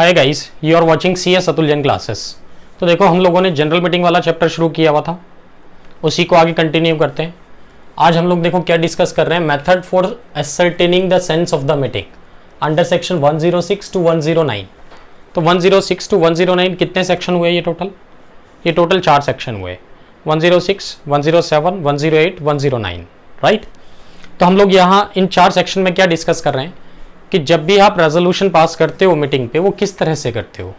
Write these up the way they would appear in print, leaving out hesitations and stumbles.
Hi guys, you are watching CS Atul Jain classes. तो देखो, हम लोगों ने जनरल मीटिंग वाला चैप्टर शुरू किया हुआ था, उसी को आगे कंटिन्यू करते हैं। आज हम लोग देखो क्या डिस्कस कर रहे हैं, method for ascertaining the sense of the meeting under section 106 to 109। तो 106 टू 109 कितने सेक्शन हुए? ये टोटल 4 सेक्शन हुए, 106, 107, 108, 109, राइट। तो हम लोग यहाँ इन 4 सेक्शन में क्या डिस्कस कर रहे हैं कि जब भी आप रेजोल्यूशन पास करते हो मीटिंग पे, वो किस तरह से करते हो,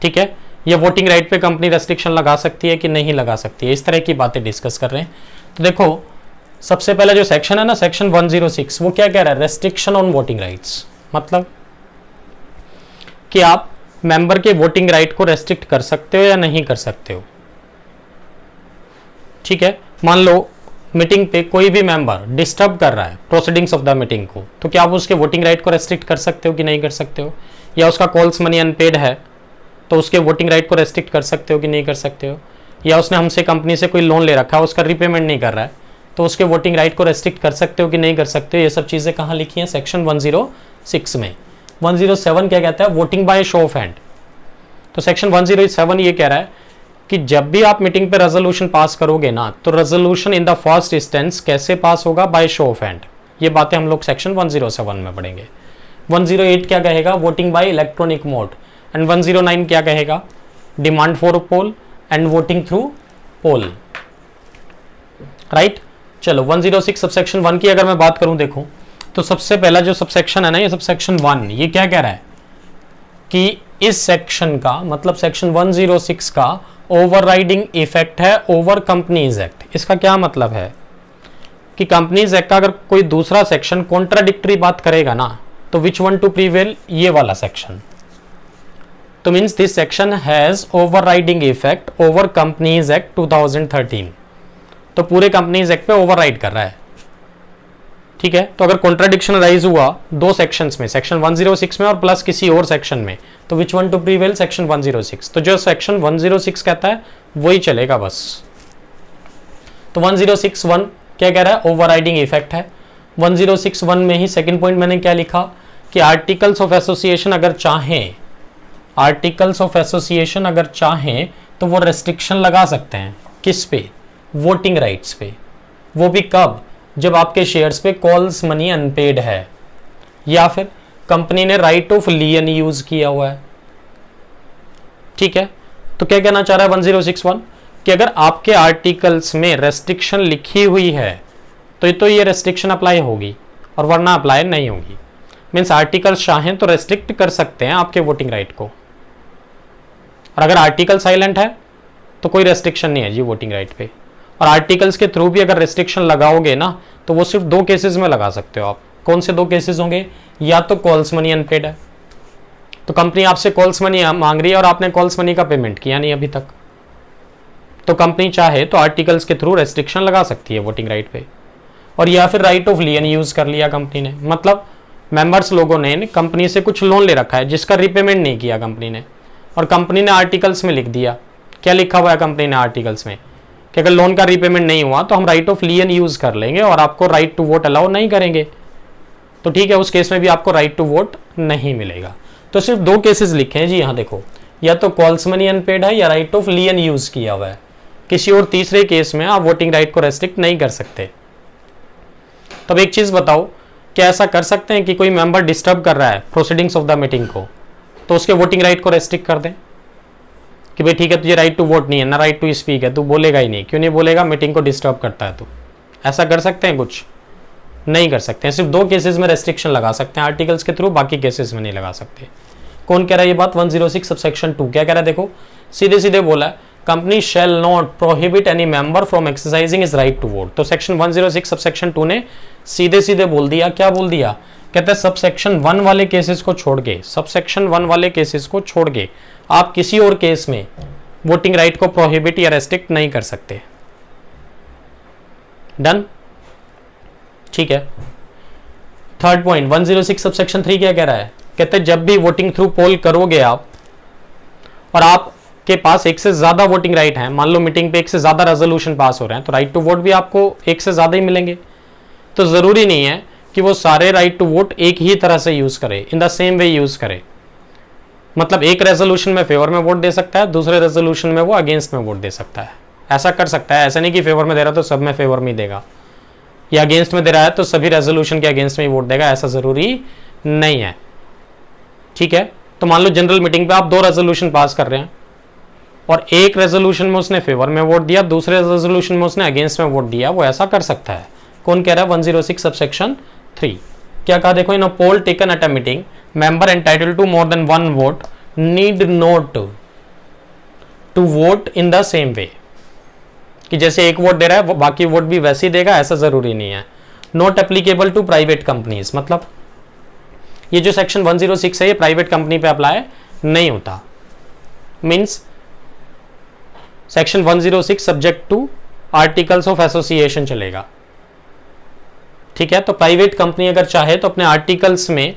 ठीक है। ये वोटिंग राइट पे कंपनी रेस्ट्रिक्शन लगा सकती है कि नहीं लगा सकती है, इस तरह की बातें डिस्कस कर रहे हैं। तो देखो, सबसे पहला जो सेक्शन है ना, सेक्शन 106, वो क्या कह रहा है? रेस्ट्रिक्शन ऑन वोटिंग राइट्स, मतलब कि आप मेंबर के वोटिंग राइट को रेस्ट्रिक्ट कर सकते हो या नहीं कर सकते हो, ठीक है। मान लो मीटिंग पे कोई भी मेंबर डिस्टर्ब कर रहा है प्रोसीडिंग्स ऑफ द मीटिंग को, तो क्या आप उसके वोटिंग राइट को रेस्ट्रिक्ट कर सकते हो कि नहीं कर सकते हो? या उसका कॉल्स मनी अनपेड है तो उसके वोटिंग राइट को रेस्ट्रिक्ट कर सकते हो कि नहीं कर सकते हो? या उसने हमसे कंपनी से कोई लोन ले रखा है, उसका रीपेमेंट नहीं कर रहा है, तो उसके वोटिंग राइट को रेस्ट्रिक्ट कर सकते हो कि नहीं कर सकते हो? ये सब चीज़ें कहाँ लिखी हैं? सेक्शन 106 में। 107 क्या कहता है? Voting by show of hand. तो सेक्शन 107 ये कह रहा है कि जब भी आप मीटिंग पे रेजोल्यूशन पास करोगे ना, तो resolution in the first instance कैसे पास होगा? By show of hand. ये बातें हम लोग सेक्शन 107 में पढ़ेंगे। 108 क्या कहेगा? Voting by electronic mode. And 109 क्या कहेगा? Demand for poll and voting through poll, right. चलो 106 सबसेक्शन 1 की अगर मैं बात करूं, देखो तो सबसे पहला जो सबसेक्शन है ना, ये सबसेक्शन 1, ये क्या कह रहा है कि इस सेक्शन का मतलब सेक्शन 106 का ओवरराइडिंग इफेक्ट है ओवर कंपनीज एक्ट। इसका क्या मतलब है कि कंपनीज एक्ट का अगर कोई दूसरा सेक्शन कॉन्ट्राडिक्टरी बात करेगा ना, तो विच वन टू प्रीवेल? ये वाला सेक्शन। तो means this section has overriding effect over companies act 2013। तो पूरे कंपनीज एक्ट पे ओवरराइड कर रहा है, ठीक है। तो अगर कॉन्ट्राडिक्शन राइज हुआ दो सेक्शंस में, सेक्शन 106 में और प्लस किसी और सेक्शन में, तो which one two prevail? Section 106। तो जो सेक्शन 106 कहता है वही चलेगा बस। तो 106(1) क्या कह रहा है? ओवरराइडिंग इफेक्ट है। 106(1) में ही सेकंड पॉइंट मैंने क्या लिखा कि आर्टिकल्स ऑफ एसोसिएशन अगर चाहें, आर्टिकल्स ऑफ एसोसिएशन अगर चाहें तो वो रेस्ट्रिक्शन लगा सकते हैं। किस पे? वोटिंग राइट्स पे। वो भी कब? जब आपके शेयर्स पे कॉल्स मनी अनपेड है या फिर कंपनी ने राइट ऑफ लियन यूज किया हुआ है, ठीक है। तो क्या कहना चाह रहा है 106(1) कि अगर आपके आर्टिकल्स में रेस्ट्रिक्शन लिखी हुई है तो ये रेस्ट्रिक्शन अप्लाई होगी और वरना अप्लाई नहीं होगी। मीन्स आर्टिकल्स चाहें तो रेस्ट्रिक्ट कर सकते हैं आपके वोटिंग राइट को, और अगर आर्टिकल साइलेंट है तो कोई रेस्ट्रिक्शन नहीं है जी वोटिंग राइट पे। और आर्टिकल्स के थ्रू भी अगर रेस्ट्रिक्शन लगाओगे ना, तो वो सिर्फ 2 केसेस में लगा सकते हो आप। कौन से 2 केसेस होंगे? या तो कॉल्स मनी अनपेड है, तो कंपनी आपसे कॉल्स मनी मांग रही है और आपने कॉल्स मनी का पेमेंट किया नहीं अभी तक, तो कंपनी चाहे तो आर्टिकल्स के थ्रू रेस्ट्रिक्शन लगा सकती है वोटिंग राइट पे। और या फिर राइट ऑफ लियन यूज कर लिया कंपनी ने, मतलब मेंबर्स लोगों ने कंपनी से कुछ लोन ले रखा है जिसका रीपेमेंट नहीं किया कंपनी ने, और कंपनी ने आर्टिकल्स में लिख दिया, क्या लिखा हुआ है कंपनी ने आर्टिकल्स में कि अगर लोन का रीपेमेंट नहीं हुआ तो हम राइट ऑफ लियन यूज कर लेंगे और आपको राइट टू वोट अलाउ नहीं करेंगे। तो ठीक है, उस केस में भी आपको राइट टू वोट नहीं मिलेगा। तो सिर्फ 2 केसेस लिखे हैं जी यहाँ देखो, या तो कॉल्स मनी अनपेड है या राइट ऑफ लियन यूज किया हुआ है। किसी और तीसरे केस में आप वोटिंग राइट को रेस्ट्रिक्ट नहीं कर सकते। तब एक चीज बताओ, क्या ऐसा कर सकते हैं कि कोई मेंबर डिस्टर्ब कर रहा है प्रोसीडिंग्स ऑफ द मीटिंग को, तो उसके वोटिंग राइट को रेस्ट्रिक्ट कर दें कि भाई ठीक है, तुझे राइट टू वोट नहीं है ना राइट टू स्पीक है, तू बोलेगा ही नहीं? क्यों नहीं बोलेगा? मीटिंग को डिस्टर्ब करता है। तो ऐसा कर सकते हैं? कुछ नहीं कर सकते हैं। सिर्फ 2 केसेस में रेस्ट्रिक्शन लगा सकते हैं आर्टिकल्स के थ्रू, बाकी केसेस में नहीं लगा सकते। कौन कह रहा है ये बात? 106 सबसेक्शन 2 क्या कह रहा है? देखो सीधे सीधे बोला है, company shall not prohibit any member from exercising is right to vote. तो सेक्शन 106 सबसेक्शन 2 ने सीधे सीधे बोल दिया, क्या बोल दिया? कहते हैं सबसेक्शन 1 वाले केसेस को छोड़ के, सबसेक्शन 1 वाले केसेस को छोड़ के आप किसी और केस में वोटिंग राइट को प्रोहिबिट या रेस्ट्रिक्ट नहीं कर सकते। डन, ठीक है। थर्ड पॉइंट 106 सबसेक्शन 3 क्या कह रहा है? कहते हैं जब भी वोटिंग थ्रू पोल करोगे आप और आपके पास एक से ज्यादा वोटिंग राइट है, मान लो मीटिंग पे एक से ज्यादा रेजोल्यूशन पास हो रहे हैं, तो राइट टू वोट भी आपको एक से ज्यादा ही मिलेंगे। तो जरूरी नहीं है कि वो सारे राइट टू वोट एक ही तरह से यूज करे, इन द सेम वे यूज करे। मतलब एक रेजोल्यूशन में फेवर में वोट दे सकता है, दूसरे रेजोल्यूशन में वो अगेंस्ट में वोट दे सकता है। ऐसा कर सकता है, ऐसा नहीं कि फेवर में दे रहा तो सब में फेवर में ही देगा, या अगेंस्ट में दे रहा है तो सभी रेजोल्यूशन के अगेंस्ट में ही वोट देगा, ऐसा जरूरी नहीं है। ठीक है, तो मान लो जनरल मीटिंग पे आप 2 रेजोल्यूशन पास कर रहे हैं और एक रेजोल्यूशन में उसने फेवर में वोट दिया, दूसरे रेजोल्यूशन में उसने अगेंस्ट में वोट दिया, वो ऐसा कर सकता है। कौन कह रहा है? 106 सबसेक्शन 3। क्या कहा देखो, in a poll taken at a meeting member entitled to more than 1 vote need not to vote in the same way, कि जैसे एक वोट दे रहा है वो बाकी वोट भी वैसे ही देगा, ऐसा जरूरी नहीं है। Not applicable to private companies, मतलब ये जो सेक्शन 106 है ये प्राइवेट कंपनी पे अप्लाई नहीं होता। Means section 106 subject to articles of association चलेगा। ठीक है, तो प्राइवेट कंपनी अगर चाहे तो अपने आर्टिकल्स में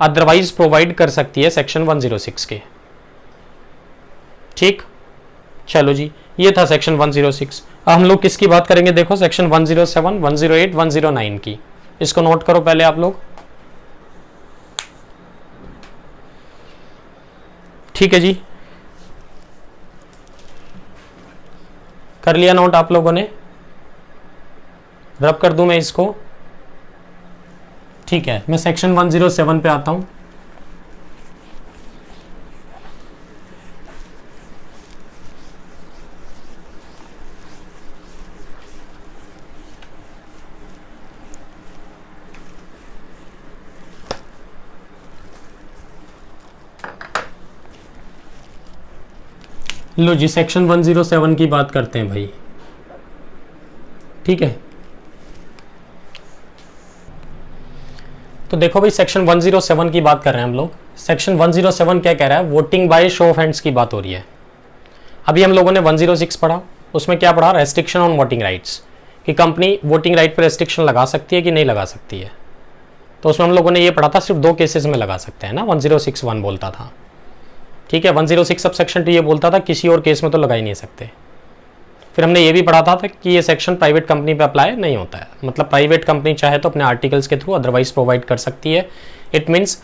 अदरवाइज प्रोवाइड कर सकती है सेक्शन 106 के। ठीक, चलो जी, ये था सेक्शन 106। अब हम लोग किसकी बात करेंगे? देखो सेक्शन 107, 108, 109 की। इसको नोट करो पहले आप लोग। ठीक है जी, कर लिया नोट आप लोगों ने? रब कर दूं मैं इसको? ठीक है, मैं सेक्शन 107 पे आता हूं। लो जी, सेक्शन 107 की बात करते हैं भाई। ठीक है, तो देखो भाई सेक्शन 107 की बात कर रहे हैं हम लोग। सेक्शन 107 क्या कह रहा है? Voting by show of hands की बात हो रही है। अभी हम लोगों ने 106 पढ़ा, उसमें क्या पढ़ा? रेस्ट्रिक्शन ऑन वोटिंग राइट्स, कि कंपनी वोटिंग राइट पर रेस्ट्रिक्शन लगा सकती है कि नहीं लगा सकती है। तो उसमें हम लोगों ने ये पढ़ा था सिर्फ 2 केसेस में लगा सकते हैं ना, 106(1) बोलता था। ठीक है, 106 सब सेक्शन 2 ये बोलता था किसी और केस में तो लगा ही नहीं सकते। फिर हमने ये भी पढ़ा था कि ये सेक्शन प्राइवेट कंपनी पे अप्लाई नहीं होता है, मतलब प्राइवेट कंपनी चाहे तो अपने आर्टिकल्स के थ्रू अदरवाइज प्रोवाइड कर सकती है। इट मीन्स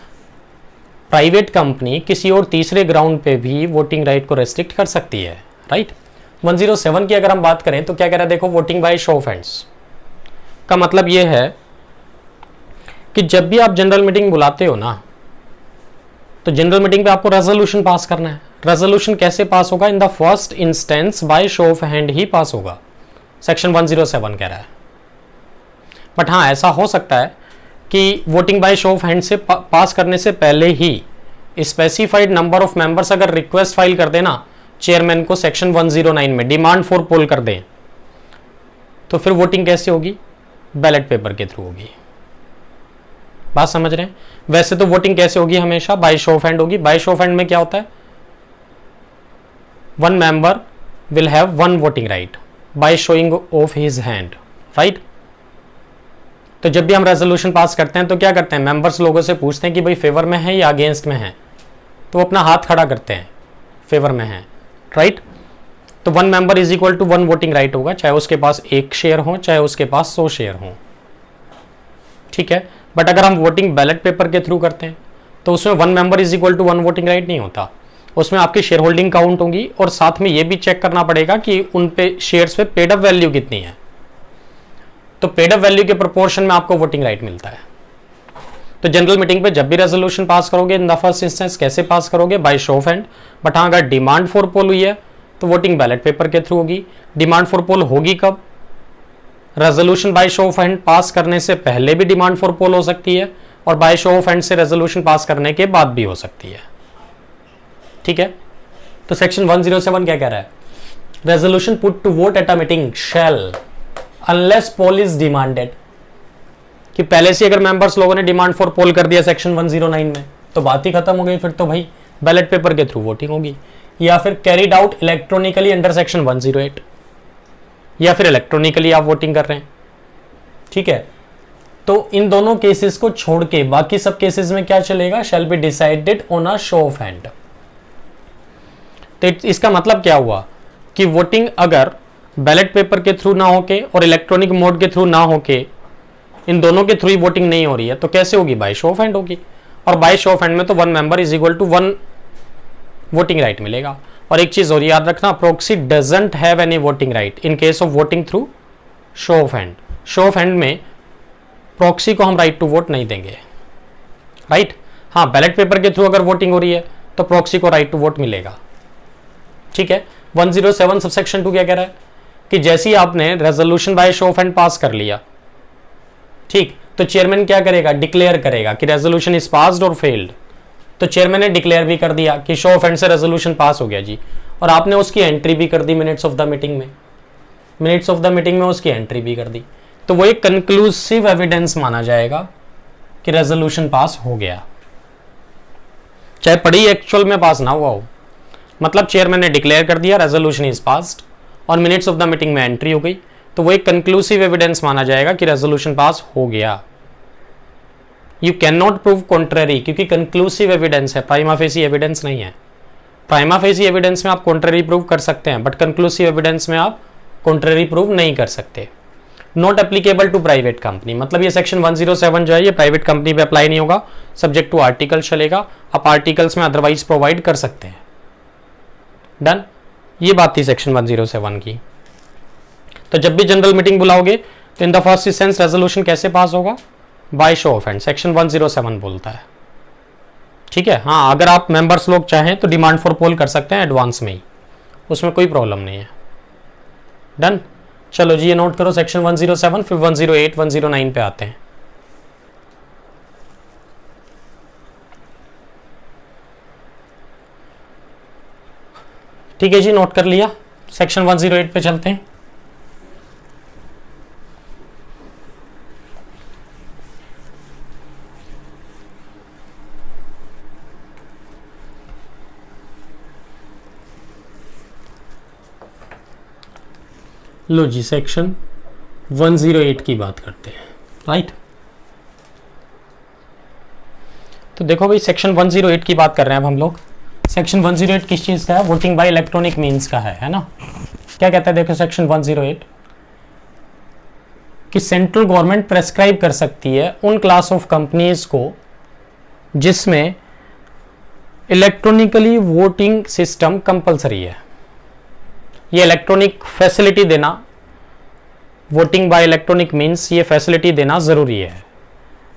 प्राइवेट कंपनी किसी और तीसरे ग्राउंड पे भी वोटिंग राइट को रेस्ट्रिक्ट कर सकती है, राइट। 107 की अगर हम बात करें तो क्या कह रहा है देखो, voting by show of hands का मतलब ये है कि जब भी आप जनरल मीटिंग बुलाते हो ना, तो जनरल मीटिंग पे आपको रेजोल्यूशन पास करना है। रेजोल्यूशन कैसे पास होगा? In the first instance by show of hand ही पास होगा, सेक्शन 107 कह रहा है। बट हाँ, ऐसा हो सकता है कि voting by show of hand से पास करने से पहले ही स्पेसिफाइड नंबर ऑफ मेंबर्स अगर रिक्वेस्ट फाइल कर देना चेयरमैन को सेक्शन 109 में, डिमांड फॉर पोल कर दें, तो फिर वोटिंग कैसे होगी? बैलेट पेपर के थ्रू होगी। बात समझ रहे हैं? वैसे तो वोटिंग कैसे होगी? हमेशा बाय शो ऑफ हैंड होगी। बाय शो ऑफ हैंड में क्या होता है? 1 member will have 1 voting right by showing of his hand, right? तो जब भी हम रेजोल्यूशन पास करते हैं तो क्या करते हैं? मेंबर्स लोगों से पूछते हैं कि भाई फेवर में है या अगेंस्ट में है, तो वो अपना हाथ खड़ा करते हैं, फेवर में है, राइट। तो 1 member is equal to 1 voting right होगा, चाहे उसके पास 1 शेयर हो चाहे उसके पास 100 शेयर हो। ठीक है, बट अगर हम वोटिंग बैलेट पेपर के थ्रू करते हैं तो उसमें 1 member is equal to 1 voting right नहीं होता। उसमें आपकी शेयर होल्डिंग काउंट होगी और साथ में यह भी चेक करना पड़ेगा कि उन पे शेयर्स पे पेड अप वैल्यू कितनी है। तो पेड अप वैल्यू के प्रोपोर्शन में आपको वोटिंग राइट मिलता है। तो जनरल मीटिंग पे जब भी रेजोल्यूशन पास करोगे इन द फर्स्ट इंस्टेंस कैसे पास करोगे? By show of hand. But हाँ, अगर डिमांड फॉर पोल हुई है तो वोटिंग बैलेट पेपर के थ्रू होगी। डिमांड फॉर पोल होगी कब? Resolution by show of hand pass करने से पहले भी डिमांड फॉर पोल हो सकती है और बाय शो ऑफ हैंड से रेजोल्यूशन पास करने के बाद भी हो सकती है। ठीक है, तो सेक्शन 107 क्या कह रहा है? Resolution put to vote at a meeting shall unless poll is demanded, कि पहले से अगर मेंबर्स लोगों ने डिमांड फॉर पोल कर दिया सेक्शन 109 में तो बात ही खत्म हो गई, फिर तो भाई बैलेट पेपर के थ्रू वोटिंग होगी, या फिर carried out electronically under section 108, या फिर इलेक्ट्रॉनिकली आप वोटिंग कर रहे हैं। ठीक है, तो इन दोनों केसेस को छोड़ के बाकी सब केसेस में क्या चलेगा? Shall be decided on a show of hand. तो इसका मतलब क्या हुआ कि वोटिंग अगर बैलेट पेपर के थ्रू ना होके और इलेक्ट्रॉनिक मोड के थ्रू ना होके, इन दोनों के थ्रू ही वोटिंग नहीं हो रही है, तो कैसे होगी? बाय शो ऑफ हैंड होगी। और बाय शो ऑफ हैंड में तो 1 member is equal to 1 voting right मिलेगा। और एक चीज और याद रखना, proxy doesn't have any voting right in case of voting through show of hand. Show of hand में प्रॉक्सी को हम राइट टू वोट नहीं देंगे, राइट। हाँ, बैलेट पेपर के थ्रू अगर वोटिंग हो रही है तो प्रॉक्सी को राइट टू वोट मिलेगा, ठीक है। 107 सबसेक्शन 2 क्या कह रहा है कि जैसे ही आपने resolution by show of hand pass कर लिया, ठीक, तो चेयरमैन क्या करेगा, डिक्लेयर करेगा कि रेजोल्यूशन इज पास्ड और फेल्ड। तो चेयरमैन ने डिक्लेयर भी कर दिया कि शो ऑफ हैंड से रेजोल्यूशन पास हो गया जी, और आपने उसकी एंट्री भी कर दी मिनट्स ऑफ द मीटिंग में, मिनट्स ऑफ द मीटिंग में उसकी एंट्री भी कर दी, तो वो एक कंक्लूसिव एविडेंस माना जाएगा कि रेजोल्यूशन पास हो गया, चाहे पढ़ी एक्चुअल में पास ना हुआ हो। मतलब चेयरमैन ने डिक्लेयर कर दिया रेजोल्यूशन इज पास्ड और मिनट्स ऑफ द मीटिंग में एंट्री हो गई, तो वो एक कंक्लूसिव एविडेंस माना जाएगा कि रेजोल्यूशन पास हो गया। You can not prove contrary, क्योंकि कंक्लूसिव एविडेंस है, प्राइमा फेसी एविडेंस नहीं है। प्राइमा फेसी एविडेंस में आप कॉन्ट्ररी प्रूव कर सकते हैं, बट कंक्लूसिव एविडेंस में आप कॉन्ट्ररी प्रूव नहीं कर सकते। Not applicable to private company, मतलब ये सेक्शन 107 जो है ये प्राइवेट कंपनी पे अप्लाई नहीं होगा, सब्जेक्ट टू आर्टिकल चलेगा। आप आर्टिकल्स में अदरवाइज प्रोवाइड कर सकते हैं। डन, ये बात थी सेक्शन 107 की। तो जब भी जनरल मीटिंग बुलाओगे तो in the first instance resolution कैसे पास होगा, by show of hand, section 107 बोलता है, ठीक है। हाँ, अगर आप मेंबर्स लोग चाहें तो डिमांड फॉर पोल कर सकते हैं एडवांस में ही, उसमें कोई प्रॉब्लम नहीं है। डन, चलो जी ये नोट करो सेक्शन 107, फिर 108 109 पे आते हैं। ठीक है जी, नोट कर लिया। सेक्शन 108 पे चलते हैं। लो जी, सेक्शन 108 की बात करते हैं, राइट। तो देखो भाई, सेक्शन 108 की बात कर रहे हैं अब हम लोग। सेक्शन 108 किस चीज का है, वोटिंग बाय इलेक्ट्रॉनिक मींस का है ना। क्या कहता है देखो सेक्शन 108 कि सेंट्रल गवर्नमेंट प्रेस्क्राइब कर सकती है उन क्लास ऑफ कंपनीज को जिसमें इलेक्ट्रॉनिकली वोटिंग सिस्टम कंपलसरी है। ये इलेक्ट्रॉनिक फैसिलिटी देना, वोटिंग बाय इलेक्ट्रॉनिक मींस, ये फैसिलिटी देना जरूरी है।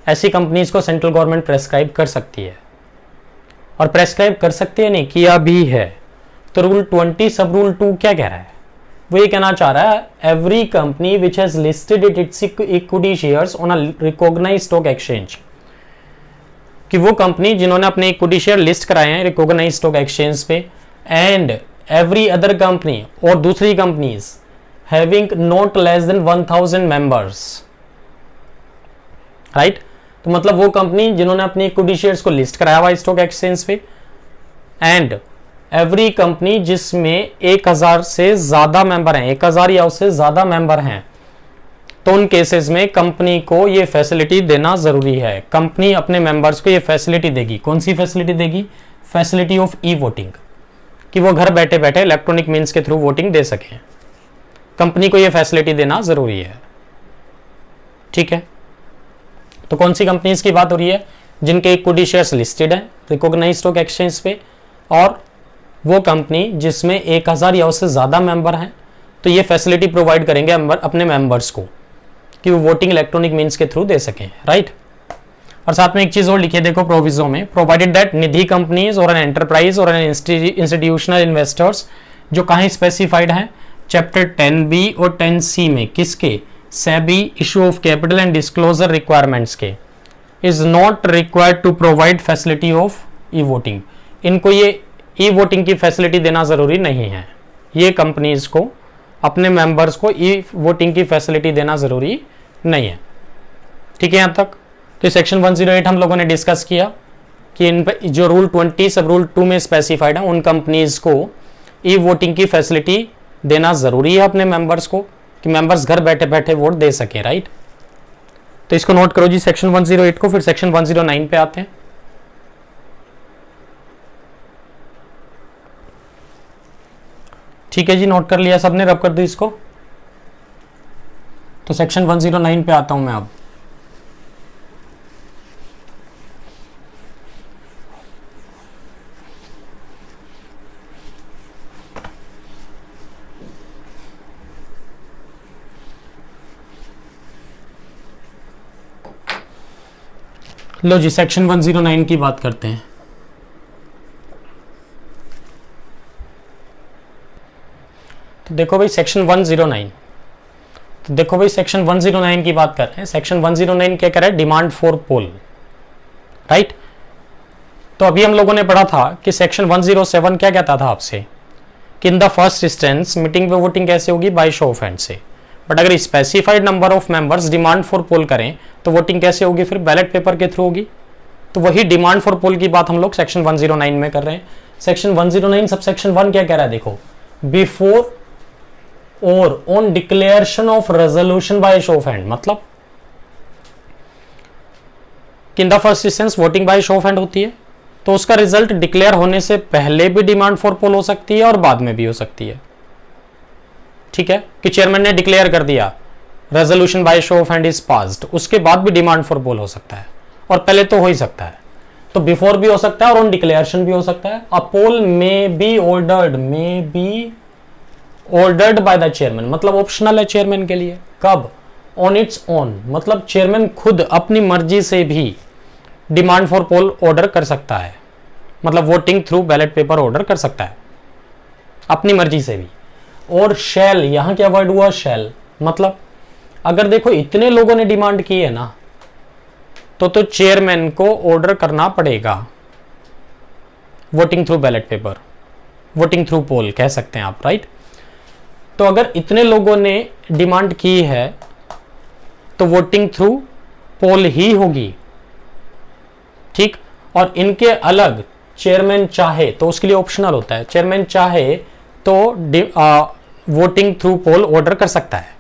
ऐसी कंपनीज को सेंट्रल गवर्नमेंट प्रेस्क्राइब कर सकती है, और प्रेस्क्राइब कर सकती है नहीं, किया भी है। तो रूल 20 सब रूल 2 क्या कह रहा है, वो ये कहना चाह रहा है every company which has listed its equity shares on a recognised stock exchange, कि वो कंपनी जिन्होंने अपने इक्विटी शेयर लिस्ट कराए हैं रिकॉग्नाइज्ड स्टॉक एक्सचेंज पे, एंड एवरी अदर कंपनी, और दूसरी companies having not less than 1000 members, right. तो मतलब वो कंपनी जिन्होंने अपने इक्विटी शेयर्स को लिस्ट कराया हुआ स्टॉक एक्सचेंज पे, एंड एवरी कंपनी जिसमें 1000 से ज्यादा मेंबर हैं, 1000 या उससे ज्यादा मेंबर हैं, तो उन केसेस में कंपनी को ये फैसिलिटी देना जरूरी है। कंपनी अपने मेंबर्स को ये फैसिलिटी देगी। कौन सी फैसिलिटी देगी, फैसिलिटी ऑफ ई वोटिंग, कि वो घर बैठे बैठे इलेक्ट्रॉनिक मींस के थ्रू वोटिंग दे सकें। कंपनी को ये फैसिलिटी देना जरूरी है, ठीक है। तो कौन सी कंपनीज की बात हो रही है, जिनके इक्विटी शेयर्स लिस्टेड है रिकॉग्नाइज्ड स्टॉक एक्सचेंज पे, और वो कंपनी जिसमें 1000 या उससे ज्यादा मेंबर हैं, तो ये फैसिलिटी प्रोवाइड करेंगे अपने मेंबर्स को कि वो वोटिंग इलेक्ट्रॉनिक मींस के थ्रू दे सकें, राइट। और साथ में एक चीज और लिखिए देखो प्रोविजो में, प्रोवाइडेड दैट निधि कंपनीज और एन एंटरप्राइज और एन इंस्टीट्यूशनल इन्वेस्टर्स, जो कहाँ स्पेसिफाइड हैं, चैप्टर 10B और 10C में, किसके, SEBI issue of capital and disclosure requirements के, is not required to provide facility of e voting. इनको ये ई वोटिंग की फैसिलिटी देना जरूरी नहीं है। ये कंपनीज को अपने मेंबर्स को ई वोटिंग की फैसिलिटी देना जरूरी नहीं है, ठीक है। यहां तक तो सेक्शन 108 हम लोगों ने डिस्कस किया कि इन पे जो रूल 20 सब रूल 2 में स्पेसिफाइड है, उन कंपनीज को ई वोटिंग की फैसिलिटी देना जरूरी है अपने मेंबर्स को, कि मेंबर्स घर बैठे बैठे वोट दे सके, राइट। तो इसको नोट करो जी सेक्शन 108 को। फिर सेक्शन 109 पे आते हैं। ठीक है जी, नोट कर लिया सबने, रब कर दो इसको। तो सेक्शन 109 पे आता हूं मैं अब। लो जी सेक्शन 109 की बात करते हैं। तो देखो भाई सेक्शन 109, तो देखो भाई सेक्शन 109 की बात कर रहे हैं। सेक्शन 109 क्या कह रहा है? Demand for poll, right. तो अभी हम लोगों ने पढ़ा था कि सेक्शन 107 क्या कहता था आपसे कि in the first instance meeting पे वोटिंग कैसे होगी? बाय शो ऑफ हैंड से। बट अगर specified number of members demand for poll करें तो वोटिंग कैसे होगी? फिर बैलेट पेपर के थ्रू होगी। तो वही डिमांड फॉर पोल की बात हम लोग सेक्शन 109 में कर रहे हैं। सेक्शन 109 सब सेक्शन 1 क्या कह रहा है? देखो, बिफोर और on declaration of resolution by show of hand, मतलब कि in the first instance voting by show of hand होती है, तो उसका रिजल्ट डिक्लेयर होने से पहले भी डिमांड फॉर पोल हो सकती है और बाद में भी हो सकती है। ठीक है, कि चेयरमैन ने डिक्लेयर कर दिया resolution by show of hand is passed, उसके बाद भी डिमांड फॉर पोल हो सकता है, और पहले तो हो ही सकता है। तो बिफोर भी हो सकता है और ऑन डिक्लेरेशन भी हो सकता है। A poll may be ordered by the chairman, मतलब ऑप्शनल है चेयरमैन के लिए। कब? ऑन इट्स ओन, मतलब चेयरमैन खुद अपनी मर्जी से भी डिमांड फॉर पोल ऑर्डर कर सकता है, मतलब voting through ballot paper order कर सकता है अपनी मर्जी से भी। और शैल, यहां क्या वर्ड हुआ? शैल, मतलब अगर देखो इतने लोगों ने डिमांड की है ना, तो चेयरमैन को ऑर्डर करना पड़ेगा voting through ballot paper, voting through poll कह सकते हैं आप, राइट। तो अगर इतने लोगों ने डिमांड की है तो वोटिंग थ्रू पोल ही होगी, ठीक। और इनके अलग चेयरमैन चाहे तो उसके लिए ऑप्शनल होता है, चेयरमैन चाहे तो वोटिंग थ्रू पोल ऑर्डर कर सकता है।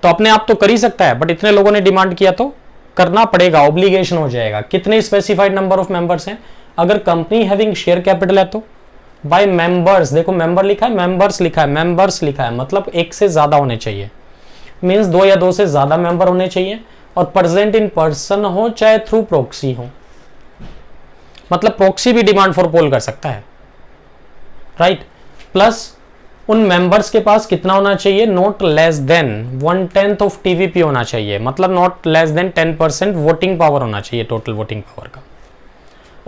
तो अपने आप तो कर ही सकता है, बट इतने लोगों ने डिमांड किया तो करना पड़ेगा, ऑब्लिगेशन हो जाएगा। कितने स्पेसिफाइड नंबर ऑफ मेंबर्स हैं? अगर कंपनी हैविंग शेयर कैपिटल है तो बाय मेंबर्स, देखो मेंबर लिखा है, मेंबर्स लिखा है, मेंबर्स लिखा है, मतलब एक से ज्यादा होने चाहिए, मींस 2 या 2 से ज्यादा मेंबर होने चाहिए, और प्रेजेंट इन पर्सन हो चाहे थ्रू प्रॉक्सी हो, मतलब प्रॉक्सी भी डिमांड फॉर पोल कर सकता है, राइट। प्लस उन मेंबर्स के पास कितना होना चाहिए? Not less than 1/10 of TVP होना चाहिए, मतलब not less than 10% voting power होना चाहिए, टोटल वोटिंग पावर का।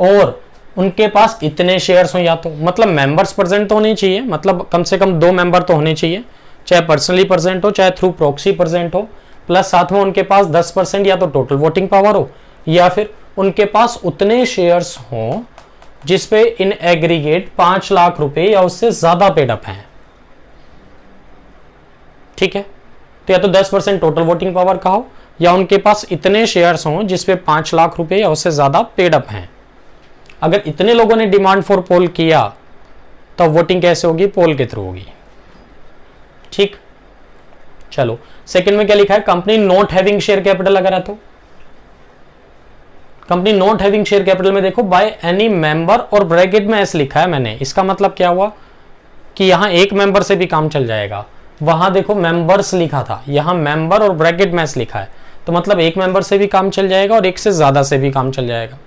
और उनके पास इतने शेयर्स हो, या तो मतलब मेंबर्स प्रेजेंट तो होने चाहिए, मतलब कम से कम 2 मेंबर तो होने चाहिए, चाहे पर्सनली प्रेजेंट हो चाहे थ्रू प्रॉक्सी प्रेजेंट हो, प्लस साथ में उनके पास 10% या तो टोटल वोटिंग पावर हो, या फिर उनके पास उतने शेयर्स हो जिसपे इन एग्रीगेट 5 लाख रुपए या उससे ज्यादा पेड अप हैं, ठीक है। तो या तो 10% टोटल वोटिंग पावर का हो, या उनके पास इतने शेयर्स हों जिसपे 5 लाख रुपए या उससे ज्यादा पेड अप हैं। अगर इतने लोगों ने डिमांड फॉर पोल किया तो वोटिंग कैसे होगी? पोल के थ्रू होगी, ठीक। चलो सेकंड में क्या लिखा है? Company not having share capital अगर है तो company not having share capital में देखो बाय एनी मेंबर, और ब्रैकेट में एस लिखा है मैंने, इसका मतलब क्या हुआ कि यहां एक मेंबर से भी काम चल जाएगा, वहां देखो मेंबर्स लिखा था, यहां मेंबर और ब्रैकेट में एस लिखा है, तो मतलब एक मेंबर से भी काम चल जाएगा और एक से ज्यादा से भी काम चल जाएगा।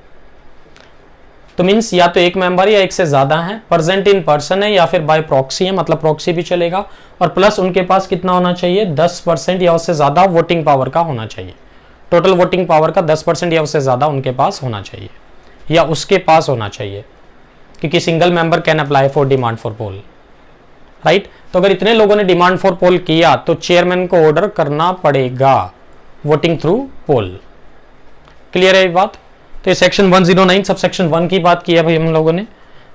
तो मीन्स या तो एक मेंबर या एक से ज्यादा है, प्रेजेंट इन पर्सन है, या फिर बाय प्रॉक्सी है, मतलब प्रॉक्सी भी चलेगा, और प्लस उनके पास कितना होना चाहिए? 10% या उससे ज्यादा वोटिंग पावर का होना चाहिए, टोटल वोटिंग पावर का 10% या उससे ज्यादा उनके पास होना चाहिए, या उसके पास होना चाहिए, क्योंकि single member can apply for demand for poll, right. तो अगर इतने लोगों ने डिमांड फॉर पोल किया तो चेयरमैन को ऑर्डर करना पड़ेगा वोटिंग थ्रू पोल। क्लियर है ये बात? तो ये सेक्शन 109 सब सेक्शन 1 की बात की है भाई हम लोगों ने।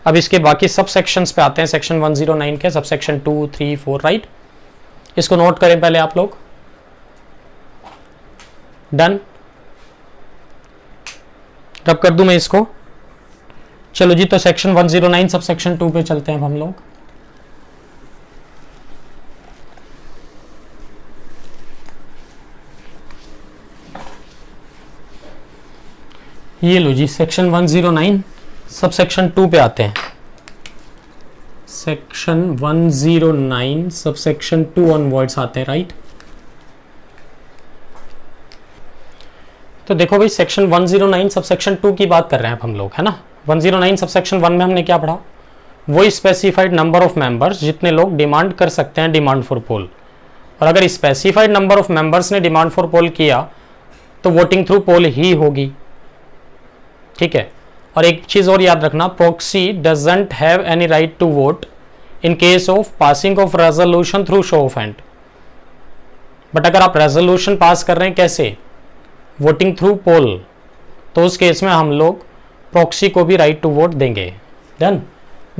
अब इसके बाकी सब सेक्शंस पे आते हैं, सेक्शन 109 के सब सेक्शन 2, 3, 4, राइट। इसको नोट करें पहले आप लोग। डन, रब कर दूं मैं इसको। चलो जी, तो सेक्शन 109 सब सेक्शन 2 पे चलते हैं अब हम लोग। ये लो जी, सेक्शन 109 सब सेक्शन 2 पे आते हैं। सेक्शन 109 सब सेक्शन 2 ऑनवर्ड्स आते हैं, राइट। तो देखो भाई, सेक्शन 109 सब सेक्शन 2 की बात कर रहे हैं अब हम लोग, है ना। 109 सब सेक्शन 1 में हमने क्या पढ़ा? वो स्पेसिफाइड नंबर ऑफ मेंबर्स जितने लोग डिमांड कर सकते हैं डिमांड फॉर पोल, और अगर स्पेसिफाइड नंबर ऑफ मेंबर्स ने डिमांड फॉर पोल किया तो वोटिंग थ्रू पोल ही होगी, ठीक है। और एक चीज और याद रखना, proxy doesn't have any right to vote in case of passing of resolution through show of hand. But अगर आप रेजोल्यूशन पास कर रहे हैं कैसे, वोटिंग थ्रू पोल, तो उस केस में हम लोग प्रॉक्सी को भी राइट टू वोट देंगे। डन।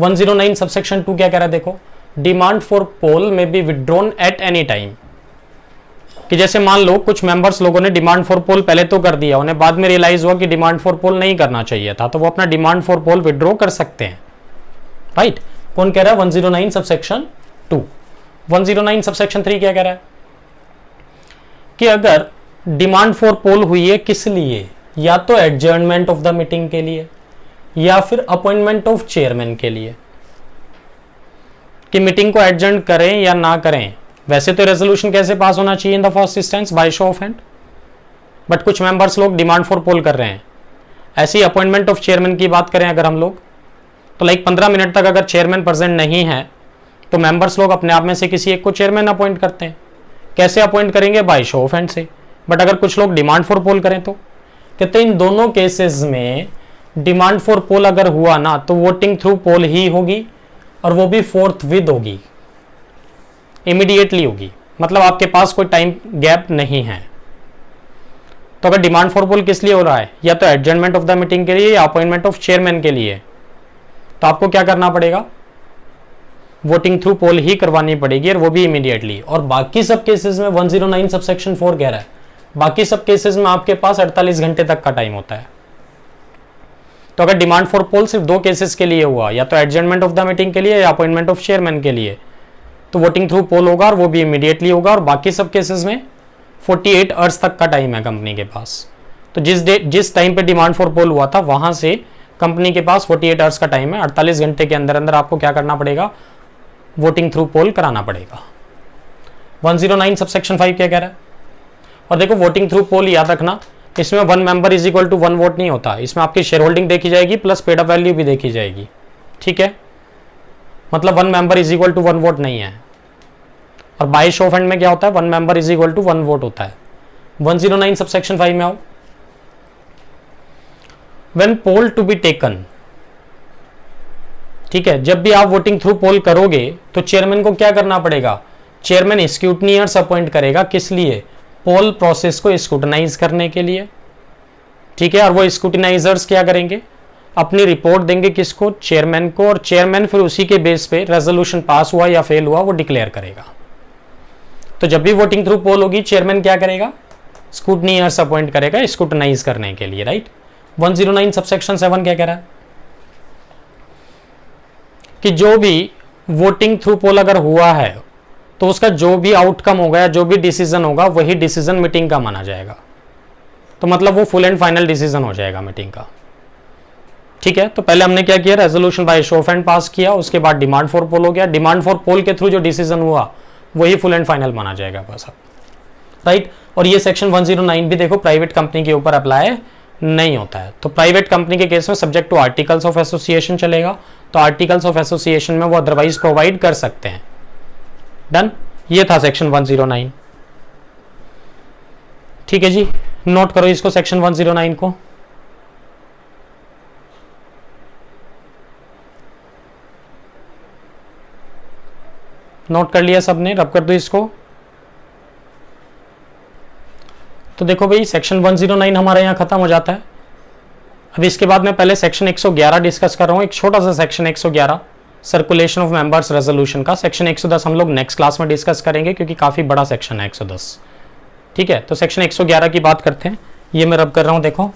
109 सबसेक्शन 2 क्या कह रहा है देखो, डिमांड फॉर पोल में be withdrawn at any time. कि जैसे मान लो कुछ मेंबर्स लोगों ने डिमांड फॉर पोल पहले तो कर दिया, उन्हें बाद में रियलाइज हुआ कि डिमांड फॉर पोल नहीं करना चाहिए था, तो वो अपना डिमांड फॉर पोल विड्रॉ कर सकते हैं, राइट। कौन कह रहा है, 109 सबसेक्शन 2। 109 सबसेक्शन 3 क्या कह रहा है कि अगर डिमांड फॉर पोल हुई है किस लिए, या तो एडजर्नमेंट ऑफ द मीटिंग के लिए या फिर अपॉइंटमेंट ऑफ चेयरमैन के लिए, कि मीटिंग को एडजर्न करें या ना करें। वैसे तो रेजोल्यूशन कैसे पास होना चाहिए in the first instance, by show of hand, but कुछ मेंबर्स लोग डिमांड फॉर पोल कर रहे हैं। ऐसी अपॉइंटमेंट ऑफ चेयरमैन की बात करें अगर हम लोग, तो लाइक 15 मिनट तक अगर चेयरमैन प्रेजेंट नहीं है तो मेंबर्स लोग अपने आप में से किसी एक को चेयरमैन अपॉइंट करते हैं। कैसे अपॉइंट करेंगे, बाय शो ऑफ हैंड से। बट अगर कुछ लोग डिमांड फॉर पोल करें तो कहते हैं इन दोनों केसेस में डिमांड फॉर पोल अगर हुआ ना तो वोटिंग थ्रू पोल ही होगी, और वो भी फोर्थ विद होगी, इमीडिएटली होगी। मतलब आपके पास कोई टाइम गैप नहीं है। तो अगर डिमांड फॉर पोल किस लिए हो रहा है, या तो एडजर्नमेंट ऑफ द मीटिंग के लिए या अपॉइंटमेंट ऑफ चेयरमैन के लिए, तो आपको क्या करना पड़ेगा, वोटिंग थ्रू पोल ही करवानी पड़ेगी, और वो भी इमीडिएटली। और बाकी सब केसेस में 109 सबसेक्शन 4 कह रहा है, बाकी सब केसेस में आपके पास 48 घंटे तक का टाइम होता है। तो अगर डिमांड फॉर पोल सिर्फ 2 केसेस के लिए हुआ, या तो एडजर्नमेंट ऑफ द मीटिंग के लिए या अपॉइंटमेंट ऑफ चेयरमैन के लिए, तो वोटिंग थ्रू पोल होगा और वो भी इमीडिएटली होगा। और बाकी सब केसेस में 48 आवर्स तक का टाइम है कंपनी के पास। तो जिस टाइम पे डिमांड फॉर पोल हुआ था वहां से कंपनी के पास 48 आवर्स का टाइम है। 48 घंटे के अंदर अंदर आपको क्या करना पड़ेगा, वोटिंग थ्रू पोल कराना पड़ेगा। 109 सबसेक्शन 5 क्या कह रहा है, और देखो वोटिंग थ्रू पोल याद रखना, इसमें 1 member is equal to 1 vote नहीं होता, इसमें आपकी शेयर होल्डिंग देखी जाएगी प्लस पेड अप वैल्यू भी देखी जाएगी, ठीक है। मतलब 1 member is equal to 1 vote नहीं है। और बाय शो ऑफ हैंड में क्या होता है, 1 member is equal to 1 vote होता है। 109 सबसेक्शन 5 में आओ, when poll to be taken, ठीक है, जब भी आप वोटिंग थ्रू पोल करोगे तो चेयरमैन को क्या करना पड़ेगा, चेयरमैन स्क्रूटनियर्स अपॉइंट करेगा। किस लिए, पोल प्रोसेस को स्क्रूटनाइज करने के लिए, ठीक है। और वो स्क्रूटनाइजर्स क्या करेंगे, अपनी रिपोर्ट देंगे किसको, चेयरमैन को, और चेयरमैन फिर उसी के बेस पे रेजोल्यूशन पास हुआ या फेल हुआ वो डिक्लेयर करेगा। तो जब भी वोटिंग थ्रू पोल होगी चेयरमैन क्या करेगा, स्क्रूटनियर्स अपॉइंट करेगा स्क्रूटनाइज करने के लिए, राइट। 109 सबसेक्शन 7 क्या कह रहा है कि जो भी वोटिंग थ्रू पोल अगर हुआ है तो उसका जो भी आउटकम होगा या जो भी डिसीजन होगा वही डिसीजन मीटिंग का माना जाएगा। तो मतलब वो फुल एंड फाइनल डिसीजन हो जाएगा मीटिंग का, ठीक है। तो पहले हमने क्या किया, resolution by show of hand pass किया, उसके बाद डिमांड फॉर पोल हो गया। डिमांड फॉर पोल के थ्रू जो डिसीजन हुआ वही फुल एंड फाइनल माना जाएगा बस, राइट। और ये सेक्शन 109 भी देखो प्राइवेट कंपनी के ऊपर अप्लाई नहीं होता है। तो प्राइवेट कंपनी के केस में subject to articles of association चलेगा, तो आर्टिकल्स ऑफ एसोसिएशन में वो अदरवाइज प्रोवाइड कर सकते हैं। डन, ये था सेक्शन 109, ठीक है जी। नोट करो इसको, सेक्शन 109 को। नोट कर लिया सबने, रब कर दो इसको। तो देखो भाई सेक्शन 109 हमारा यहाँ खत्म हो जाता है। अब इसके बाद मैं पहले सेक्शन 111 डिस्कस कर रहा हूँ, एक छोटा सा section 111 circulation of members resolution का। सेक्शन 110 हम लोग नेक्स्ट क्लास में डिस्कस करेंगे क्योंकि काफी बड़ा सेक्शन है 110, ठीक है। तो सेक्शन 111 की बात करते हैं, ये मैं रब कर रहा हूं, देखो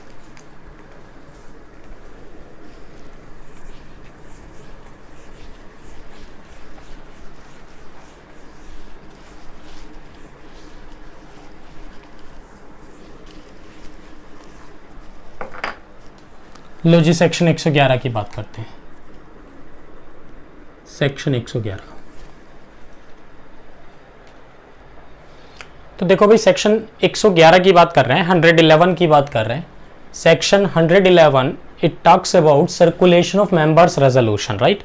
लो जी, सेक्शन 111 की बात करते हैं। सेक्शन 111, तो देखो भाई सेक्शन 111 की बात कर रहे हैं, 111 की बात कर रहे हैं। Section 111 it talks about circulation of members resolution, right.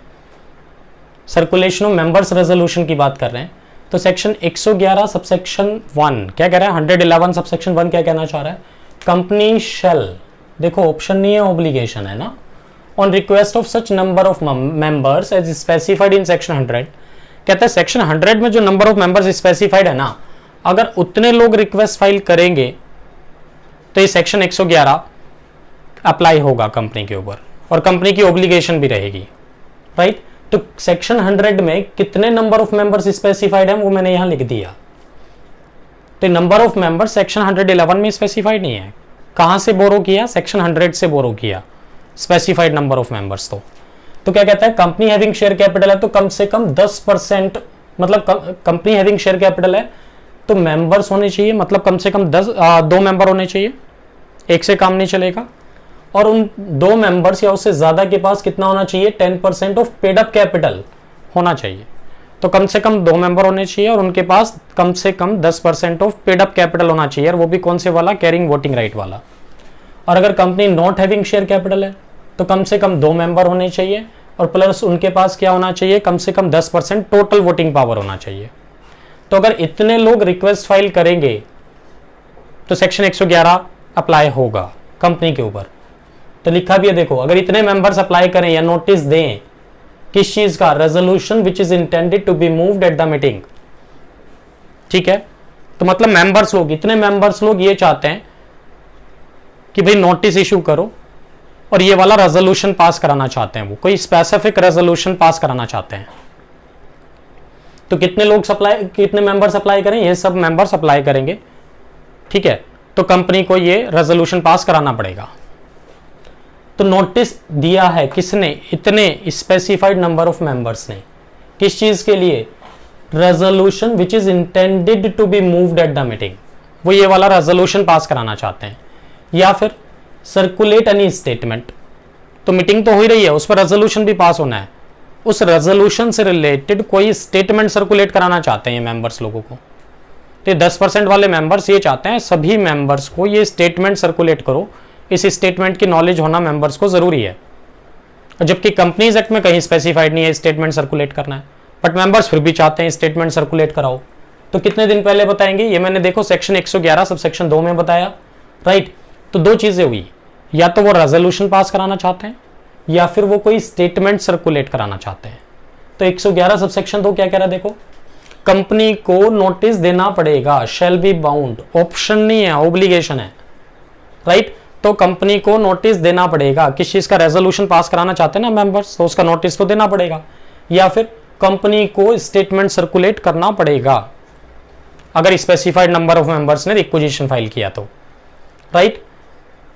Circulation of members resolution की बात कर रहे हैं। तो सेक्शन 111 सबसेक्शन 1 क्या कह रहा है, 111 सबसेक्शन 1 क्या कहना चाह रहा है, कंपनी शेल देखो ऑप्शन नहीं है, ऑब्लिगेशन है ना। On request of such number of members as specified in section 100, कहता है सेक्शन 100 में जो नंबर ऑफ मेंबर्स स्पेसिफाइड है ना, अगर उतने लोग रिक्वेस्ट फाइल करेंगे तो ये सेक्शन 111 अप्लाई होगा कंपनी के ऊपर, और कंपनी की ऑब्लिगेशन भी रहेगी, राइट। तो सेक्शन 100 में कितने नंबर ऑफ मेंबर्स स्पेसिफाइड है वो मैंने यहां लिख दिया। तो नंबर ऑफ मेंबर्स सेक्शन 111 में स्पेसिफाइड नहीं है। कहां से बोरो किया? सेक्शन 100 से बोरो किया स्पेसिफाइड नंबर ऑफ मेंबर्स। तो क्या कहता है, कंपनी हैविंग शेयर कैपिटल है तो कम से कम 10%, मतलब कंपनी हैविंग शेयर कैपिटल है तो मेंबर्स होने चाहिए, मतलब कम से कम 2 मेंबर होने चाहिए, एक से काम नहीं चलेगा। और उन 2 मेंबर्स या उससे ज्यादा के पास कितना होना चाहिए? 10% ऑफ पेड अप कैपिटल होना चाहिए। तो कम से कम 2 मेंबर होने चाहिए और उनके पास कम से कम 10% ऑफ पेड अप कैपिटल होना चाहिए, और वो भी कौन से वाला? कैरिंग वोटिंग राइट वाला। और अगर company not having share capital है तो कम से कम 2 मेंबर होने चाहिए और प्लस उनके पास क्या होना चाहिए? कम से कम 10% टोटल वोटिंग पावर होना चाहिए। तो अगर इतने लोग रिक्वेस्ट फाइल करेंगे तो सेक्शन 111 अप्लाई होगा कंपनी के ऊपर। तो लिखा भी है देखो, अगर इतने मेंबर्स अप्लाई करें या नोटिस दें किस चीज का? Resolution which is intended to be moved at the meeting, ठीक है। तो मतलब मेंबर्स लोग, इतने मेंबर्स लोग ये चाहते हैं कि भाई नोटिस इशू करो और ये वाला रेजोल्यूशन पास कराना चाहते हैं, वो कोई स्पेसिफिक रेजोल्यूशन पास कराना चाहते हैं। तो कितने लोग सप्लाई, कितने मेंबर्स अप्लाई करें? ये सब मेंबर्स अप्लाई करेंगे, ठीक है। तो कंपनी को ये रेजोल्यूशन पास कराना पड़ेगा। तो नोटिस दिया है किसने? इतने स्पेसिफाइड नंबर ऑफ मेंबर्स ने। किस चीज के लिए? Resolution which is intended to be moved at the meeting, वो ये वाला रेजोल्यूशन पास कराना चाहते हैं। या फिर सर्कुलेट एनी स्टेटमेंट, तो मीटिंग तो हो ही रही है, उस पर रेजोल्यूशन भी पास होना है, उस रेजोल्यूशन से रिलेटेड कोई स्टेटमेंट सर्कुलेट कराना चाहते हैं ये मेंबर्स लोगों को। तो 10% वाले मेंबर्स ये चाहते हैं सभी मेंबर्स को ये स्टेटमेंट सर्कुलेट करो, इस स्टेटमेंट की नॉलेज होना मेंबर्स को जरूरी है। जबकि कंपनीज एक्ट में कहीं स्पेसिफाइड नहीं है स्टेटमेंट सर्कुलेट करना है, बट मेंबर्स फिर भी चाहते हैं स्टेटमेंट सर्कुलेट कराओ। तो कितने दिन पहले बताएंगे? ये मैंने देखो सेक्शन 111 सब सेक्शन 2 में बताया, राइट। तो 2 चीजें हुई, या तो वो रेजोल्यूशन पास कराना चाहते हैं या फिर वो कोई स्टेटमेंट सर्कुलेट कराना चाहते हैं। तो 111 सब सेक्शन 2 क्या कह रहा है देखो, कंपनी को नोटिस देना पड़ेगा, शैल बी बाउंड, ऑप्शन नहीं है, ऑब्लिगेशन है, राइट। तो कंपनी को नोटिस देना पड़ेगा, किस चीज का? रेजोल्यूशन पास कराना चाहते हैं ना मेंबर्स, तो उसका नोटिस तो देना पड़ेगा। या फिर कंपनी को स्टेटमेंट सर्कुलेट करना पड़ेगा अगर स्पेसिफाइड नंबर ऑफ मेंबर्स ने रिक्वेजिशन फाइल किया तो, राइट।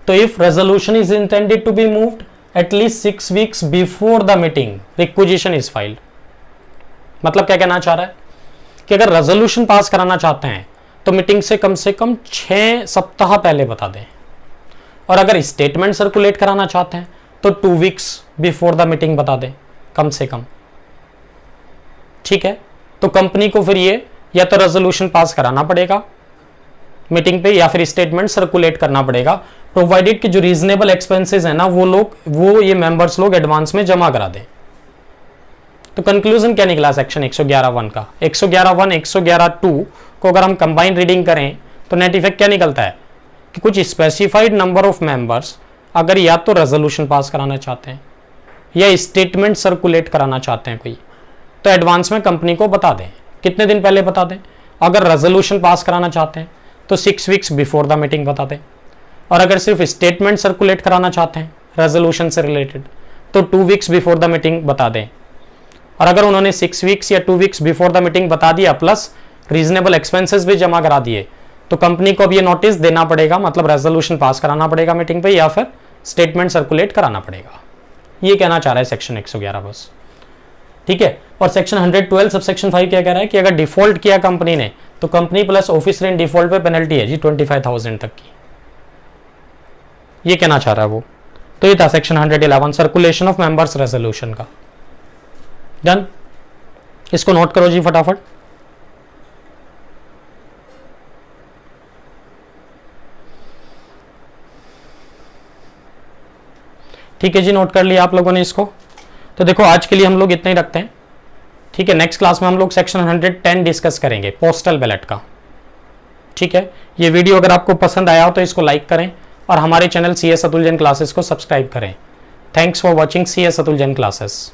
तो if resolution is intended to be moved at least 6 weeks before the meeting requisition is filed. मतलब क्या कहना चाह रहा है कि अगर रेजोल्यूशन पास कराना चाहते हैं तो मीटिंग से कम 6 सप्ताह पहले बता दें, और अगर स्टेटमेंट सर्कुलेट कराना चाहते हैं तो 2 वीक्स बिफोर द मीटिंग बता दें कम से कम, ठीक है। तो कंपनी को फिर ये या तो रेजोल्यूशन पास कराना पड़ेगा मीटिंग पे या फिर स्टेटमेंट सर्कुलेट करना पड़ेगा, प्रोवाइडेड कि जो रीजनेबल एक्सपेंसेस है ना वो ये मेंबर्स लोग एडवांस में जमा करा दें। तो कंक्लूजन क्या निकला सेक्शन 111(1) का? 111(1) 111(2) को अगर हम कंबाइन रीडिंग करें तो नेट इफेक्ट क्या निकलता है कि कुछ स्पेसिफाइड नंबर ऑफ मेंबर्स अगर या तो रेजोल्यूशन पास कराना चाहते हैं या स्टेटमेंट सर्कुलेट कराना चाहते हैं कोई, तो एडवांस में कंपनी को बता दें। कितने दिन पहले बता दें? अगर रेजोल्यूशन पास कराना चाहते हैं तो 6 वीक्स बिफोर द मीटिंग बता दें, और अगर सिर्फ स्टेटमेंट सर्कुलेट कराना चाहते हैं रेजोल्यूशन से रिलेटेड तो 2 वीक्स बिफोर द मीटिंग बता दें। और अगर उन्होंने 6 वीक्स या 2 वीक्स बिफोर द मीटिंग बता दिया प्लस रीजनेबल एक्सपेंसेस भी जमा करा दिए तो कंपनी को अब ये नोटिस देना पड़ेगा, मतलब रेजोल्यूशन पास कराना पड़ेगा मीटिंग पे या फिर स्टेटमेंट सर्कुलेट कराना पड़ेगा। ये कहना चाह रहा है सेक्शन 111 बस, ठीक है। और सेक्शन 112 सब सेक्शन 5 क्या कह रहा है कि अगर डिफॉल्ट किया कंपनी ने तो company plus officer in default पे पेनल्टी है जी 25,000 तक की, ये कहना चाह रहा है वो। तो ये था section 111 circulation of members resolution का। डन, इसको नोट करो जी फटाफट। ठीक है जी, नोट कर लिया आप लोगों ने इसको। तो देखो आज के लिए हम लोग इतना ही रखते हैं, ठीक है। नेक्स्ट क्लास में हम लोग सेक्शन 110 डिस्कस करेंगे, पोस्टल बैलेट का, ठीक है। ये वीडियो अगर आपको पसंद आया हो तो इसको लाइक करें और हमारे channel CS Atul Jain classes को सब्सक्राइब करें। Thanks for watching CS Atul Jain classes.